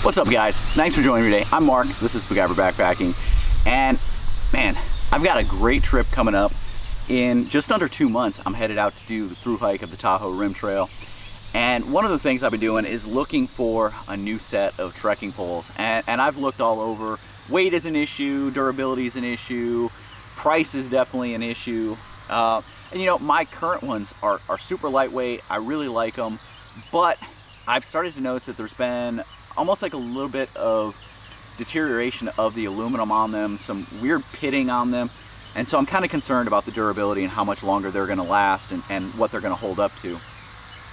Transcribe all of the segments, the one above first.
What's up, guys? Thanks for joining me today. I'm Mark, this is Spiguyver Backpacking, and man, I've got a great trip coming up. In just under 2 months, I'm headed out to do the thru hike of the Tahoe Rim Trail. And one of the things I've been doing is looking for a new set of trekking poles. And I've looked all over. Weight is an issue, durability is an issue, price is definitely an issue. And you know, my current ones are super lightweight. I really like them, but I've started to notice that there's been almost like a little bit of deterioration of the aluminum on them, some weird pitting on them. And so I'm kind of concerned about the durability and how much longer they're gonna last and what they're gonna hold up to.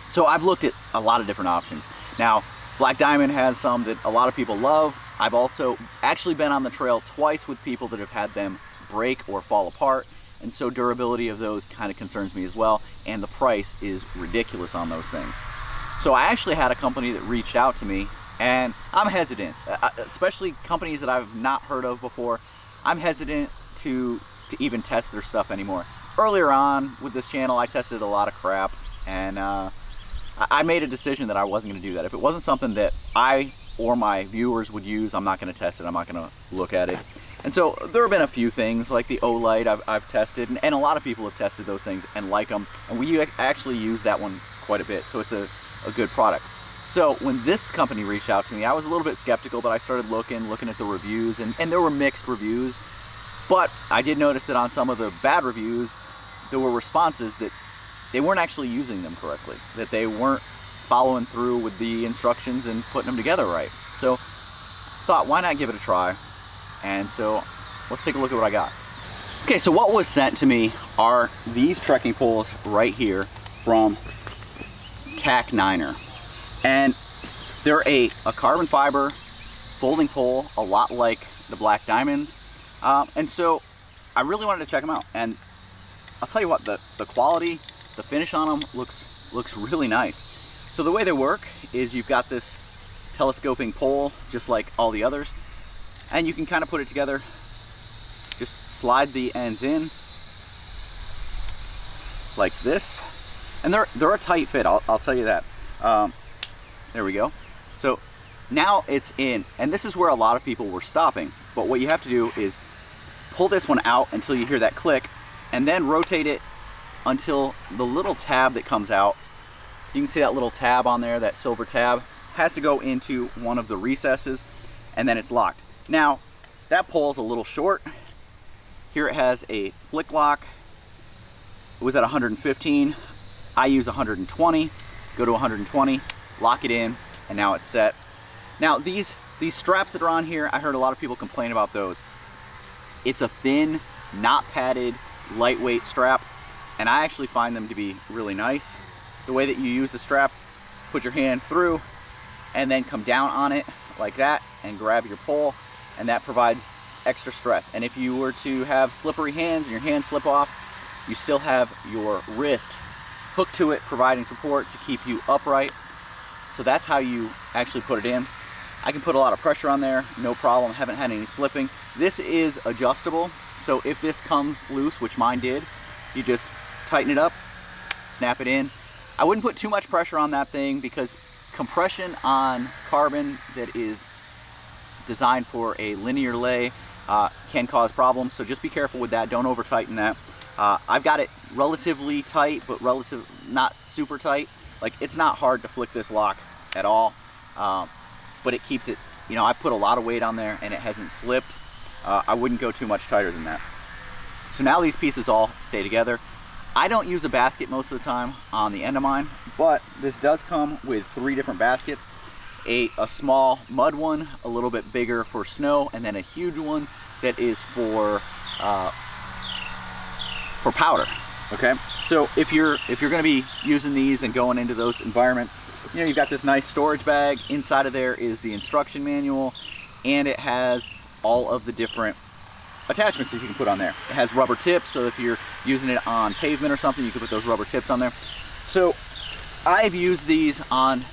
So I've looked at a lot of different options. Now, Black Diamond has some that a lot of people love. I've also actually been on the trail twice with people that have had them break or fall apart. And so durability of those kind of concerns me as well. And the price is ridiculous on those things. So I actually had a company that reached out to me, and I'm hesitant, especially companies that I've not heard of before. I'm hesitant to even test their stuff anymore. Earlier on with this channel, I tested a lot of crap, and I made a decision that I wasn't gonna do that. If it wasn't something that I or my viewers would use, I'm not gonna test it, I'm not gonna look at it. And so there have been a few things like the O-Lite I've tested, and a lot of people have tested those things and like them, and we actually use that one quite a bit, so it's a good product. So when this company reached out to me, I was a little bit skeptical, but I started looking at the reviews, and there were mixed reviews. But I did notice that on some of the bad reviews, there were responses that they weren't actually using them correctly, that they weren't following through with the instructions and putting them together right. So thought, why not give it a try? And so let's take a look at what I got. Okay, so what was sent to me are these trekking poles right here from TAC9ER. And they're a carbon fiber folding pole, a lot like the Black Diamonds. And so I really wanted to check them out. And I'll tell you what, the quality, the finish on them looks really nice. So the way they work is you've got this telescoping pole, just like all the others, and you can kind of put it together, just slide the ends in like this. And they're a tight fit, I'll tell you that. There we go. So now it's in, and this is where a lot of people were stopping. But what you have to do is pull this one out until you hear that click, and then rotate it until the little tab that comes out, you can see that little tab on there, that silver tab, has to go into one of the recesses, and then it's locked. Now, that pole's a little short. Here it has a flick lock. It was at 115. I use 120. Go to 120, lock it in, and now it's set. Now these straps that are on here, I heard a lot of people complain about those. It's a thin, not padded, lightweight strap, and I actually find them to be really nice. The way that you use the strap, put your hand through and then come down on it like that and grab your pole, and that provides extra stress. And if you were to have slippery hands and your hands slip off, you still have your wrist hooked to it, providing support to keep you upright. So that's how you actually put it in. I can put a lot of pressure on there, no problem, haven't had any slipping. This is adjustable, so if this comes loose, which mine did, you just tighten it up, snap it in. I wouldn't put too much pressure on that thing because compression on carbon that is designed for a linear lay can cause problems, so just be careful with that, don't over tighten that. I've got it relatively tight, but not super tight. Like, it's not hard to flick this lock at all, but it keeps it, you know, I put a lot of weight on there and it hasn't slipped. I wouldn't go too much tighter than that. So now these pieces all stay together. I don't use a basket most of the time on the end of mine, but this does come with 3 different baskets. A small mud one, a little bit bigger for snow, and then a huge one that is for powder. Okay, so if you're going to be using these and going into those environments, you know, you've got this nice storage bag. Inside of there is the instruction manual, and it has all of the different attachments that you can put on there. It has rubber tips, so if you're using it on pavement or something, you can put those rubber tips on there. So I've used these on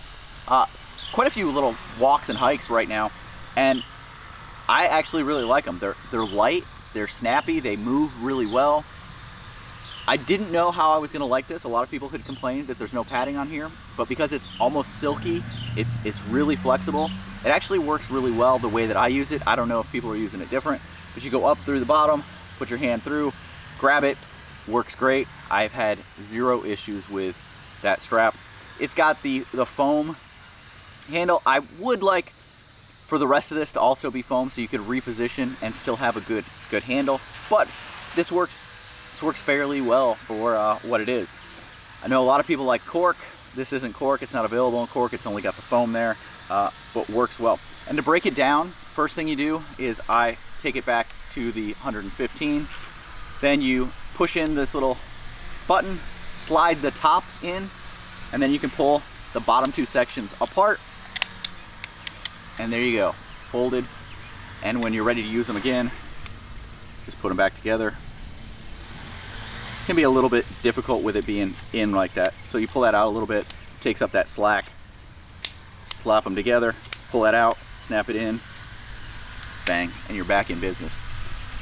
quite a few little walks and hikes right now, and I actually really like them. They're light, they're snappy, they move really well. I didn't know how I was going to like this. A lot of people had complained that there's no padding on here, but because it's almost silky, it's really flexible. It actually works really well the way that I use it. I don't know if people are using it different, but you go up through the bottom, put your hand through, grab it, works great. I've had zero issues with that strap. It's got the foam handle. I would like for the rest of this to also be foam so you could reposition and still have a good handle, but this works fairly well for what it is. I know a lot of people like cork. This isn't cork, it's not available in cork, it's only got the foam there, but works well. And to break it down, first thing you do is I take it back to the 115, then you push in this little button, slide the top in, and then you can pull the bottom two sections apart, and there you go, folded. And when you're ready to use them again, just put them back together. Can be a little bit difficult with it being in like that, so you pull that out a little bit, takes up that slack, slap them together, pull that out, snap it in, bang, and you're back in business.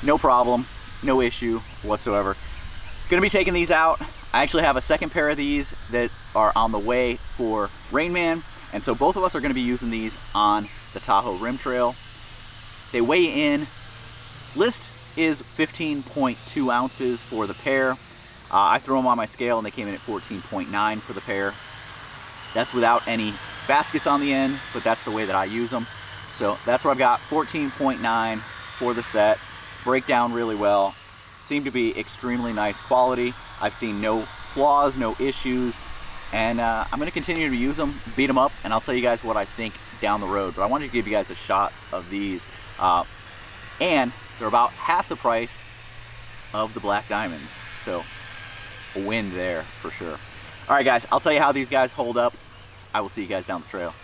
No problem, no issue whatsoever. Gonna be taking these out. I actually have a second pair of these that are on the way for Rain Man, and so both of us are gonna be using these on the Tahoe Rim Trail. They weigh in, list is 15.2 ounces for the pair. I threw them on my scale and they came in at 14.9 for the pair. That's without any baskets on the end, but that's the way that I use them. So that's what I've got, 14.9 for the set. Break down really well. Seem to be extremely nice quality. I've seen no flaws, no issues, and I'm gonna continue to use them, beat them up, and I'll tell you guys what I think down the road. But I wanted to give you guys a shot of these. And they're about half the price of the Black Diamonds. So a win there for sure. All right guys, I'll tell you how these guys hold up. I will see you guys down the trail.